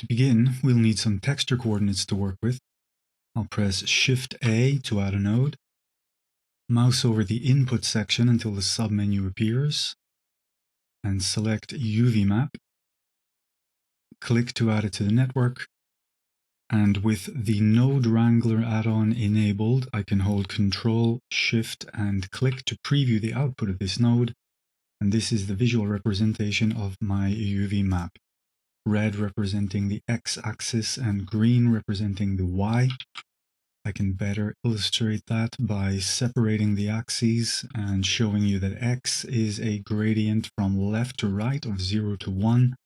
To begin, we'll need some texture coordinates to work with. I'll press Shift-A to add a node, mouse over the input section until the submenu appears, and select UV map. Click to add it to the network, and with the Node Wrangler add-on enabled, I can hold Ctrl, Shift, and click to preview the output of this node, and this is the visual representation of my UV map. Red representing the x-axis and green representing the y. I can better illustrate that by separating the axes and showing you that x is a gradient from left to right of 0 to 1.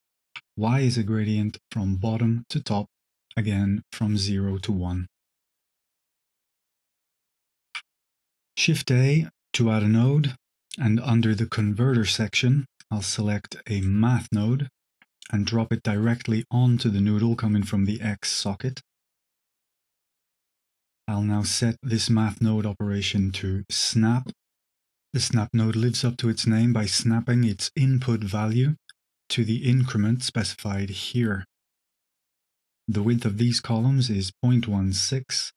Y is a gradient from bottom to top, again from 0 to 1. Shift-A to add a node, and under the converter section, I'll select a math node and drop it directly onto the noodle coming from the X socket. I'll now set this math node operation to snap. The snap node lives up to its name by snapping its input value to the increment specified here. The width of these columns is 0.16,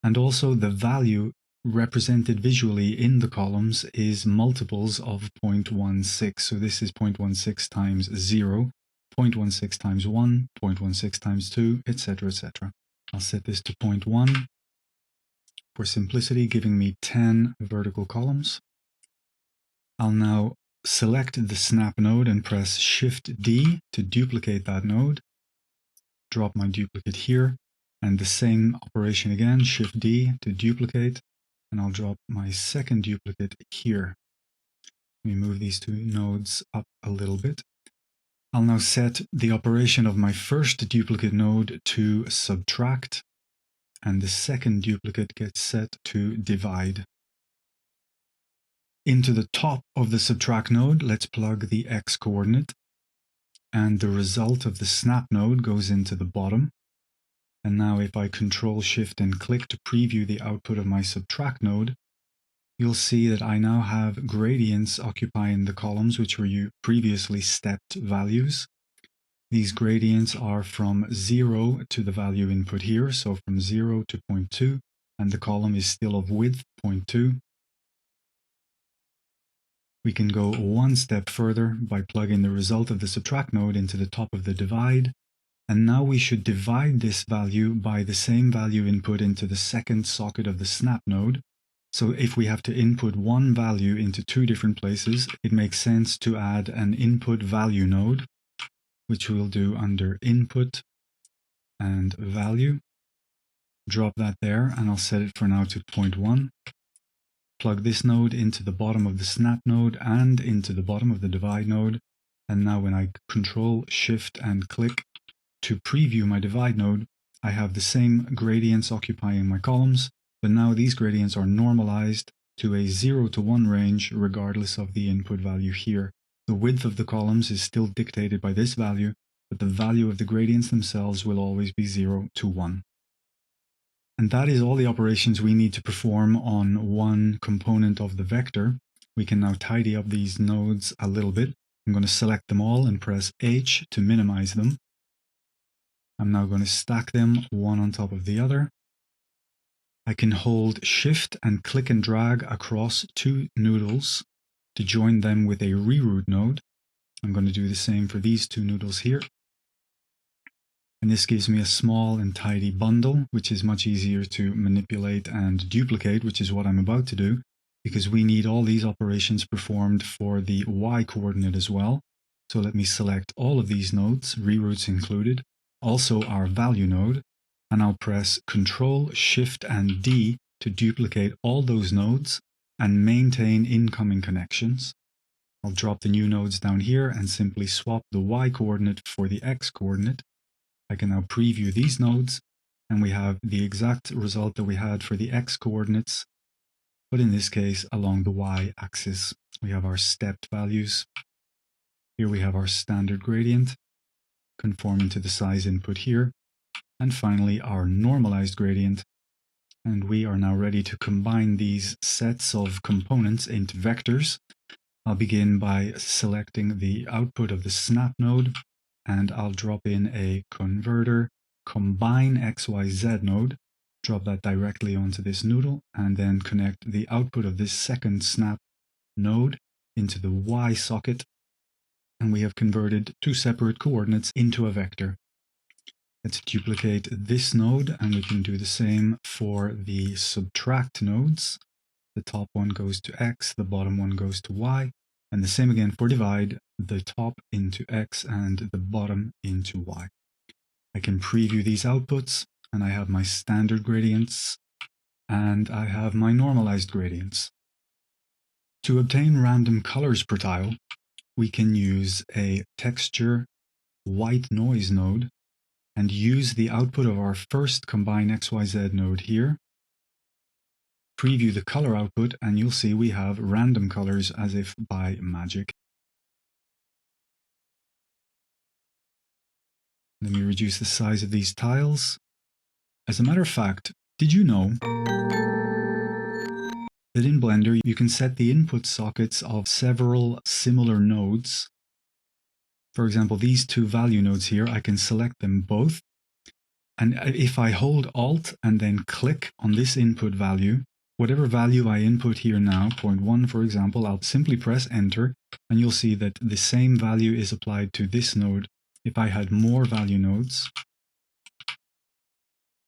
and also the value represented visually in the columns is multiples of 0.16. So this is 0.16 times 0, 0.16 times 1, 0.16 times 2, etc., etc. I'll set this to 0.1 for simplicity, giving me 10 vertical columns. I'll now select the snap node and press Shift-D to duplicate that node. Drop my duplicate here, and the same operation again, Shift-D to duplicate, and I'll drop my second duplicate here. Let me move these two nodes up a little bit. I'll now set the operation of my first duplicate node to subtract, and the second duplicate gets set to divide. Into the top of the subtract node, let's plug the x coordinate, and the result of the snap node goes into the bottom. And now if I Control Shift and click to preview the output of my subtract node, you'll see that I now have gradients occupying the columns which were previously stepped values. These gradients are from 0 to the value input here, so from 0 to 0.2, and the column is still of width 0.2. We can go one step further by plugging the result of the subtract node into the top of the divide, and now we should divide this value by the same value input into the second socket of the snap node. So if we have to input one value into two different places, it makes sense to add an input value node, which we'll do under input and value. Drop that there, and I'll set it for now to 0.1. Plug this node into the bottom of the snap node and into the bottom of the divide node. And now when I Control, Shift, and click to preview my divide node, I have the same gradients occupying my columns, but now these gradients are normalized to a 0 to 1 range regardless of the input value here. The width of the columns is still dictated by this value, but the value of the gradients themselves will always be 0 to 1. And that is all the operations we need to perform on one component of the vector. We can now tidy up these nodes a little bit. I'm going to select them all and press H to minimize them. I'm now going to stack them one on top of the other. I can hold Shift and click and drag across two noodles to join them with a reroute node. I'm going to do the same for these two noodles here. And this gives me a small and tidy bundle, which is much easier to manipulate and duplicate, which is what I'm about to do, because we need all these operations performed for the y coordinate as well. So let me select all of these nodes, reroutes included, also our value node, and I'll press Ctrl, Shift, and D to duplicate all those nodes and maintain incoming connections. I'll drop the new nodes down here and simply swap the y coordinate for the x coordinate. I can now preview these nodes, and we have the exact result that we had for the x coordinates, but in this case along the y axis. We have our stepped values. Here we have our standard gradient conforming to the size input here, and finally our normalized gradient. And we are now ready to combine these sets of components into vectors. I'll begin by selecting the output of the snap node and I'll drop in a converter combine XYZ node, drop that directly onto this noodle, and then connect the output of this second snap node into the Y socket, and we have converted two separate coordinates into a vector. Let's duplicate this node, and we can do the same for the subtract nodes. The top one goes to X, the bottom one goes to Y, and the same again for divide, the top into X and the bottom into Y. I can preview these outputs, and I have my standard gradients, and I have my normalized gradients. To obtain random colors per tile, we can use a texture white noise node and use the output of our first combine XYZ node here. Preview the color output, and you'll see we have random colors as if by magic. Let me reduce the size of these tiles. As a matter of fact, did you know that in Blender you can set the input sockets of several similar nodes? For example, these two value nodes here, I can select them both. And if I hold Alt and then click on this input value, whatever value I input here now, 0.1 for example, I'll simply press Enter, and you'll see that the same value is applied to this node. If I had more value nodes,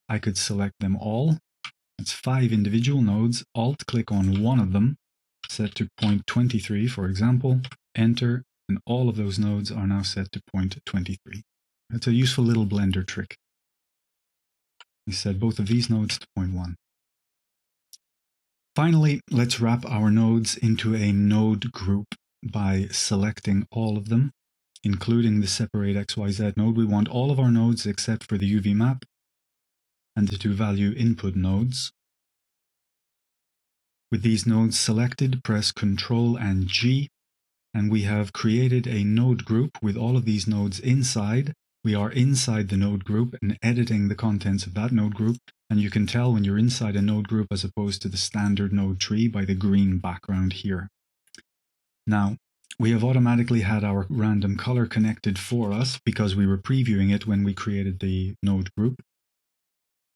I could select them all. It's 5 individual nodes. Alt click on one of them, set to 0.23 for example, Enter, and all of those nodes are now set to 0.23. It's a useful little Blender trick. We set both of these nodes to 0.1. Finally, let's wrap our nodes into a node group by selecting all of them, including the separate XYZ node. We want all of our nodes except for the UV map and the two value input nodes. With these nodes selected, press Ctrl and G, and we have created a node group with all of these nodes inside. We are inside the node group and editing the contents of that node group, and you can tell when you're inside a node group as opposed to the standard node tree by the green background here. Now, we have automatically had our random color connected for us because we were previewing it when we created the node group.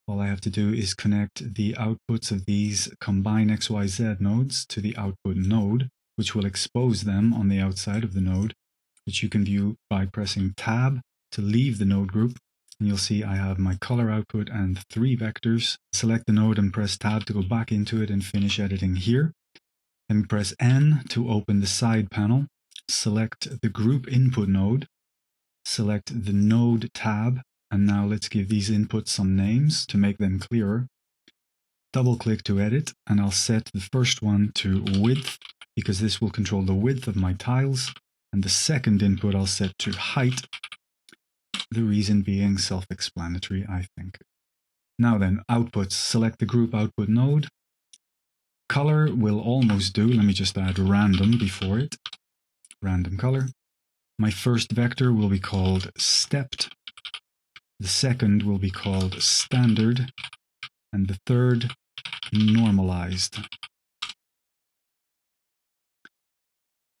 All I have to do is connect the outputs of these combine XYZ nodes to the output node, which will expose them on the outside of the node, which you can view by pressing Tab to leave the node group. And you'll see I have my color output and 3 vectors. Select the node and press Tab to go back into it and finish editing here. And press N to open the side panel. Select the group input node. Select the node tab. And now let's give these inputs some names to make them clearer. Double click to edit, and I'll set the first one to width because this will control the width of my tiles. And the second input I'll set to height. The reason being self-explanatory, I think. Now then, outputs. Select the group output node. Color will almost do. Let me just add random before it. Random color. My first vector will be called stepped. The second will be called standard. And the third, normalized.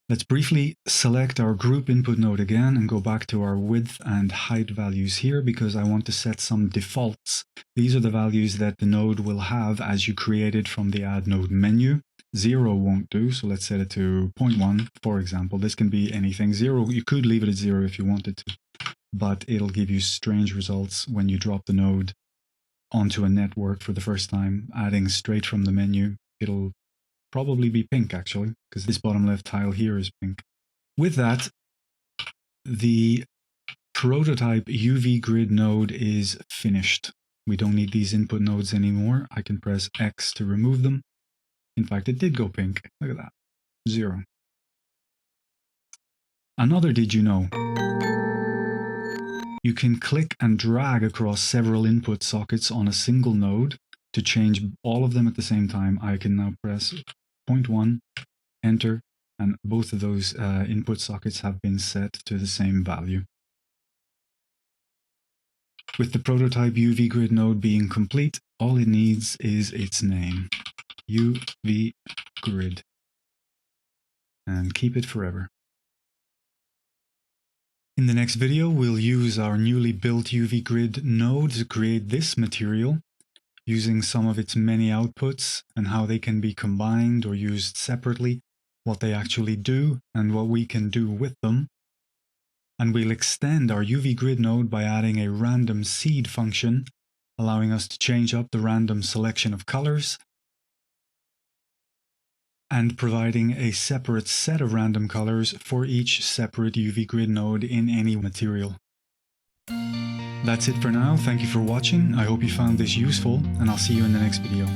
Let's briefly select our group input node again and go back to our width and height values here because I want to set some defaults. These are the values that the node will have as you create it from the Add Node menu. 0 won't do, so let's set it to 0.1, for example. This can be anything. 0, you could leave it at 0 if you wanted to, but it'll give you strange results when you drop the node onto a network for the first time, adding straight from the menu. It'll probably be pink actually, because this bottom left tile here is pink. With that, the prototype UV grid node is finished. We don't need these input nodes anymore. I can press X to remove them. In fact, it did go pink. Look at that. 0. Another did you know? You can click and drag across several input sockets on a single node. To change all of them at the same time, I can now press 0.1, enter, and both of those input sockets have been set to the same value. With the prototype UV grid node being complete, all it needs is its name, UV grid, and keep it forever. In the next video, we'll use our newly built UV grid node to create this material, using some of its many outputs and how they can be combined or used separately, what they actually do, and what we can do with them. And we'll extend our UV grid node by adding a random seed function, allowing us to change up the random selection of colors, and providing a separate set of random colors for each separate UV grid node in any material. That's it for now. Thank you for watching. I hope you found this useful, and I'll see you in the next video.